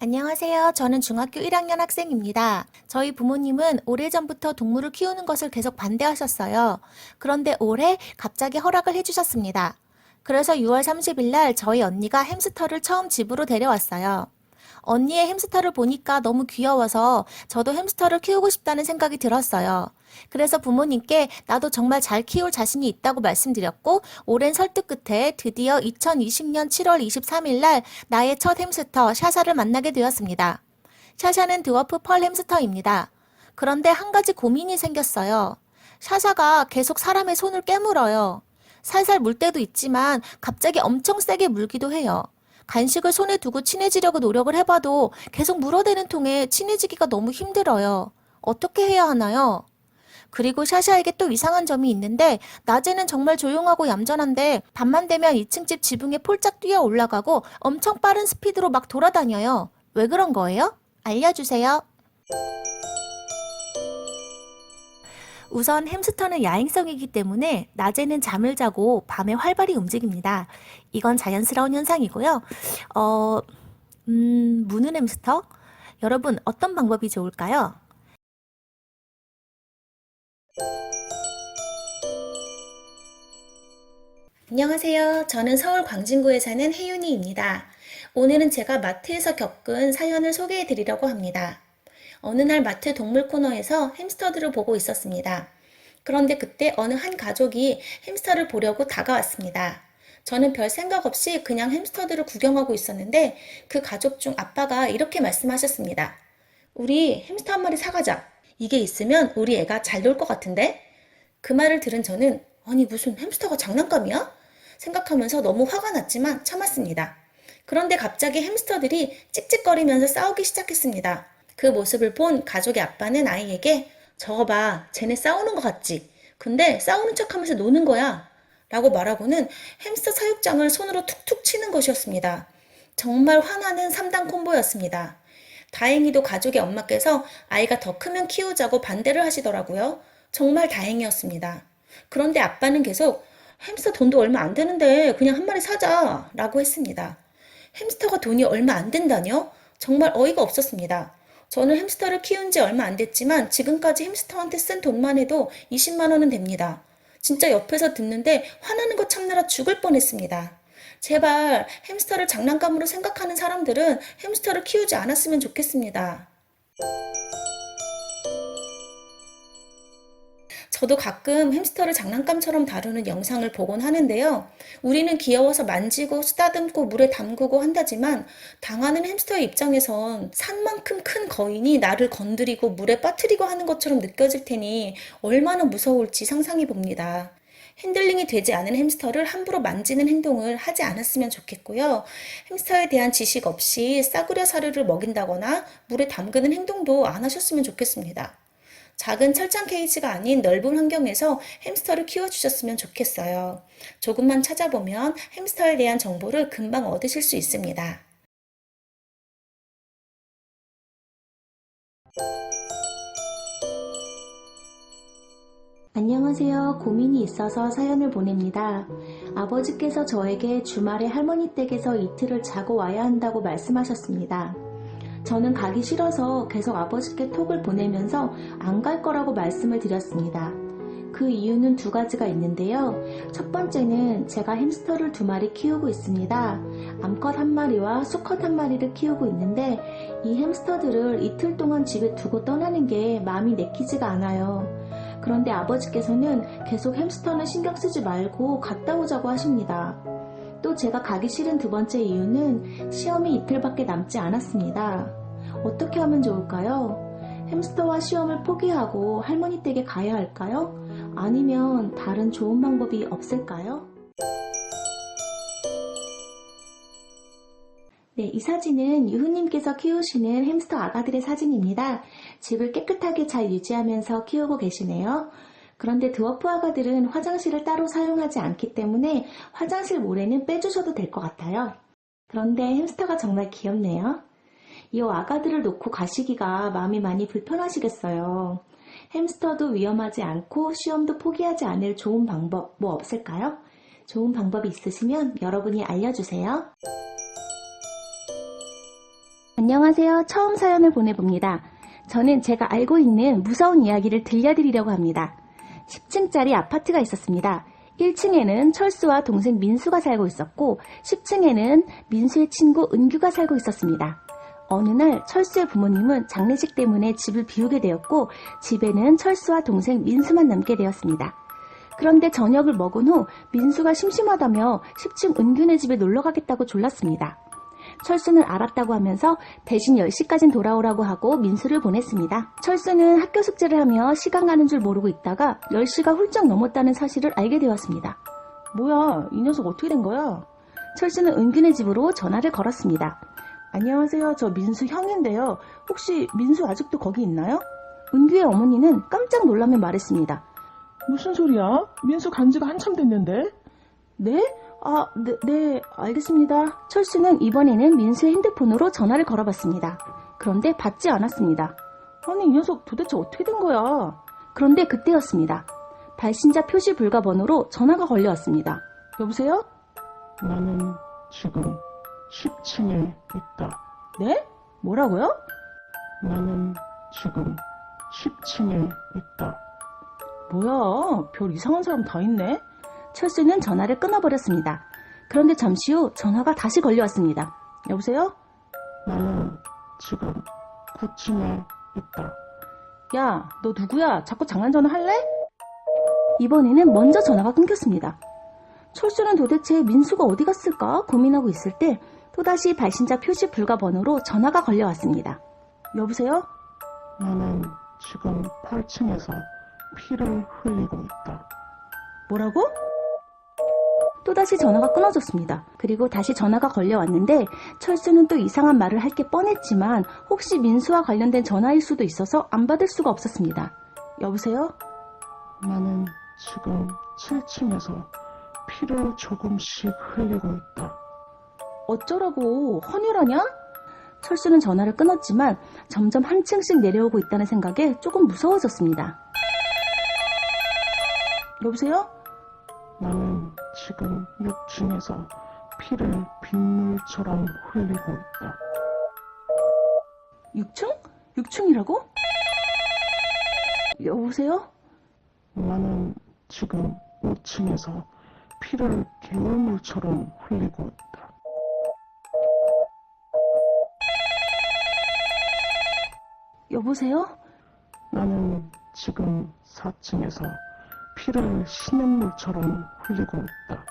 안녕하세요. 저는 중학교 1학년 학생입니다. 저희 부모님은 오래전부터 동물을 키우는 것을 계속 반대하셨어요. 그런데 올해 갑자기 허락을 해주셨습니다. 그래서 6월 30일 날 저희 언니가 햄스터를 처음 집으로 데려왔어요. 언니의 햄스터를 보니까 너무 귀여워서 저도 햄스터를 키우고 싶다는 생각이 들었어요. 그래서 부모님께 나도 정말 잘 키울 자신이 있다고 말씀드렸고, 오랜 설득 끝에 드디어 2020년 7월 23일 날 나의 첫 햄스터 샤샤를 만나게 되었습니다. 샤샤는 드워프 펄 햄스터입니다. 그런데 한 가지 고민이 생겼어요. 샤샤가 계속 사람의 손을 깨물어요. 살살 물 때도 있지만 갑자기 엄청 세게 물기도 해요. 간식을 손에 두고 친해지려고 노력을 해봐도 계속 물어대는 통에 친해지기가 너무 힘들어요. 어떻게 해야 하나요? 그리고 샤샤에게 또 이상한 점이 있는데, 낮에는 정말 조용하고 얌전한데 밤만 되면 2층 집 지붕에 폴짝 뛰어 올라가고 엄청 빠른 스피드로 막 돌아다녀요. 왜 그런 거예요? 알려주세요. 우선 햄스터는 야행성이기 때문에 낮에는 잠을 자고 밤에 활발히 움직입니다. 이건 자연스러운 현상이고요. 어, 무는 햄스터? 여러분, 어떤 방법이 좋을까요? 안녕하세요. 저는 서울 광진구에 사는 혜윤이입니다. 오늘은 제가 마트에서 겪은 사연을 소개해 드리려고 합니다. 어느 날 마트 동물 코너에서 햄스터들을 보고 있었습니다. 그런데 그때 어느 한 가족이 햄스터를 보려고 다가왔습니다. 저는 별 생각 없이 그냥 햄스터들을 구경하고 있었는데 그 가족 중 아빠가 이렇게 말씀하셨습니다. 우리 햄스터 한 마리 사가자. 이게 있으면 우리 애가 잘 놀 것 같은데? 그 말을 들은 저는 아니 무슨 햄스터가 장난감이야? 생각하면서 너무 화가 났지만 참았습니다. 그런데 갑자기 햄스터들이 찍찍거리면서 싸우기 시작했습니다. 그 모습을 본 가족의 아빠는 아이에게 저거 봐, 쟤네 싸우는 것 같지? 근데 싸우는 척하면서 노는 거야. 라고 말하고는 햄스터 사육장을 손으로 툭툭 치는 것이었습니다. 정말 화나는 3단 콤보였습니다. 다행히도 가족의 엄마께서 아이가 더 크면 키우자고 반대를 하시더라고요. 정말 다행이었습니다. 그런데 아빠는 계속 햄스터 돈도 얼마 안 되는데 그냥 한 마리 사자 라고 했습니다. 햄스터가 돈이 얼마 안 된다뇨? 정말 어이가 없었습니다. 저는 햄스터를 키운 지 얼마 안 됐지만 지금까지 햄스터한테 쓴 돈만 해도 20만 원은 됩니다. 진짜 옆에서 듣는데 화나는 거 참느라 죽을 뻔했습니다. 제발 햄스터를 장난감으로 생각하는 사람들은 햄스터를 키우지 않았으면 좋겠습니다. 저도 가끔 햄스터를 장난감처럼 다루는 영상을 보곤 하는데요. 우리는 귀여워서 만지고 쓰다듬고 물에 담그고 한다지만 당하는 햄스터의 입장에선 산만큼 큰 거인이 나를 건드리고 물에 빠뜨리고 하는 것처럼 느껴질 테니 얼마나 무서울지 상상해 봅니다. 핸들링이 되지 않은 햄스터를 함부로 만지는 행동을 하지 않았으면 좋겠고요. 햄스터에 대한 지식 없이 싸구려 사료를 먹인다거나 물에 담그는 행동도 안 하셨으면 좋겠습니다. 작은 철장 케이지가 아닌 넓은 환경에서 햄스터를 키워주셨으면 좋겠어요. 조금만 찾아보면 햄스터에 대한 정보를 금방 얻으실 수 있습니다. 안녕하세요. 고민이 있어서 사연을 보냅니다. 아버지께서 저에게 주말에 할머니 댁에서 이틀을 자고 와야 한다고 말씀하셨습니다. 저는 가기 싫어서 계속 아버지께 톡을 보내면서 안 갈 거라고 말씀을 드렸습니다. 그 이유는 두 가지가 있는데요. 첫 번째는 제가 햄스터를 2마리 키우고 있습니다. 암컷 1마리와 수컷 1마리를 키우고 있는데 이 햄스터들을 이틀 동안 집에 두고 떠나는 게 마음이 내키지가 않아요. 그런데 아버지께서는 계속 햄스터는 신경 쓰지 말고 갔다 오자고 하십니다. 또 제가 가기 싫은 두 번째 이유는 시험이 이틀밖에 남지 않았습니다. 어떻게 하면 좋을까요? 햄스터와 시험을 포기하고 할머니 댁에 가야 할까요? 아니면 다른 좋은 방법이 없을까요? 네, 이 사진은 유후님께서 키우시는 햄스터 아가들의 사진입니다. 집을 깨끗하게 잘 유지하면서 키우고 계시네요. 그런데 드워프 아가들은 화장실을 따로 사용하지 않기 때문에 화장실 모래는 빼주셔도 될 것 같아요. 그런데 햄스터가 정말 귀엽네요. 이 아가들을 놓고 가시기가 마음이 많이 불편하시겠어요. 햄스터도 위험하지 않고 시험도 포기하지 않을 좋은 방법 뭐 없을까요? 좋은 방법이 있으시면 여러분이 알려주세요. 안녕하세요. 처음 사연을 보내봅니다. 저는 제가 알고 있는 무서운 이야기를 들려드리려고 합니다. 10층짜리 아파트가 있었습니다. 1층에는 철수와 동생 민수가 살고 있었고 10층에는 민수의 친구 은규가 살고 있었습니다. 어느 날 철수의 부모님은 장례식 때문에 집을 비우게 되었고 집에는 철수와 동생 민수만 남게 되었습니다. 그런데 저녁을 먹은 후 민수가 심심하다며 10층 은규네 집에 놀러 가겠다고 졸랐습니다. 철수는 알았다고 하면서 대신 10시까진 돌아오라고 하고 민수를 보냈습니다. 철수는 학교 숙제를 하며 시간 가는 줄 모르고 있다가 10시가 훌쩍 넘었다는 사실을 알게 되었습니다. 뭐야, 이 녀석 어떻게 된 거야? 철수는 은규네 집으로 전화를 걸었습니다. 안녕하세요, 저 민수 형인데요. 혹시 민수 아직도 거기 있나요? 은규의 어머니는 깜짝 놀라며 말했습니다. 무슨 소리야? 민수 간 지가 한참 됐는데? 네? 네, 알겠습니다. 철수는 이번에는 민수의 핸드폰으로 전화를 걸어봤습니다. 그런데 받지 않았습니다. 아니, 이 녀석 도대체 어떻게 된 거야? 그런데 그때였습니다. 발신자 표시 불가 번호로 전화가 걸려왔습니다. 여보세요? 나는 지금 10층에 있다. 네? 뭐라고요? 나는 지금 10층에 있다. 뭐야, 별 이상한 사람 다 있네? 철수는 전화를 끊어버렸습니다. 그런데 잠시 후 전화가 다시 걸려왔습니다. 여보세요? 나는 지금 9층에 있다. 야, 너 누구야? 자꾸 장난 전화 할래? 이번에는 먼저 전화가 끊겼습니다. 철수는 도대체 민수가 어디 갔을까 고민하고 있을 때 또다시 발신자 표시 불가 번호로 전화가 걸려왔습니다. 여보세요? 나는 지금 8층에서 피를 흘리고 있다. 뭐라고? 또다시 전화가 끊어졌습니다. 그리고 다시 전화가 걸려왔는데 철수는 또 이상한 말을 할 게 뻔했지만 혹시 민수와 관련된 전화일 수도 있어서 안 받을 수가 없었습니다. 여보세요? 나는 지금 7층에서 피를 조금씩 흘리고 있다. 어쩌라고, 헌혈하냐? 철수는 전화를 끊었지만 점점 한 층씩 내려오고 있다는 생각에 조금 무서워졌습니다. 여보세요? 나는 지금 6층에서 피를 빗물처럼 흘리고 있다. 6층? 6층이라고? 여보세요? 나는 지금 5층에서 피를 개울물처럼 흘리고 있다. 여보세요? 나는 지금 4층에서 피를 시냇물처럼 흘리고 있다.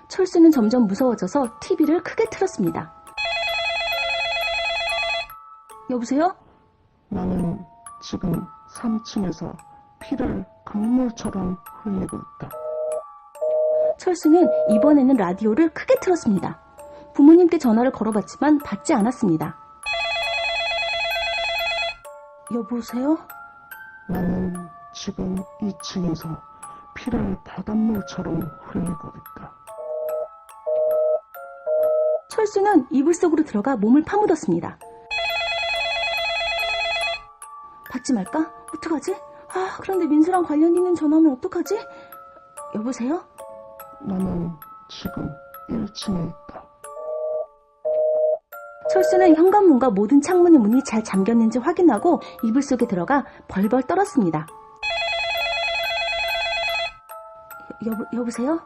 철수는 점점 무서워져서 TV를 크게 틀었습니다. 여보세요? 나는 지금 3층에서 피를 강물처럼 흘리고 있다. 철수는 이번에는 라디오를 크게 틀었습니다. 부모님께 전화를 걸어봤지만 받지 않았습니다. 여보세요? 나는 지금 2층에서 피를 바닷물처럼 흘리고 있다. 철수는 이불 속으로 들어가 몸을 파묻었습니다. 받지 말까? 어떡하지? 그런데 민수랑 관련 있는 전화면 어떡하지? 여보세요? 나는 지금 1층에 있다. 철수는 현관문과 모든 창문의 문이 잘 잠겼는지 확인하고 이불 속에 들어가 벌벌 떨었습니다. 여보세요?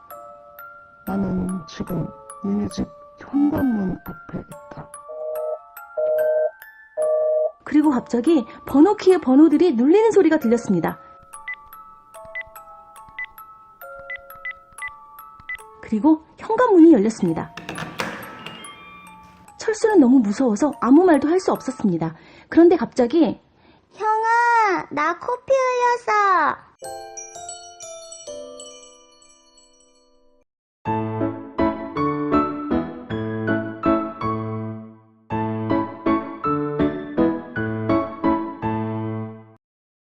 나는 지금 니네 집 현관문 앞에 있다. 그리고 갑자기 번호키의 번호들이 눌리는 소리가 들렸습니다. 그리고 현관문이 열렸습니다. 철수는 너무 무서워서 아무 말도 할 수 없었습니다. 그런데 갑자기 형아, 나 코피 흘렸어.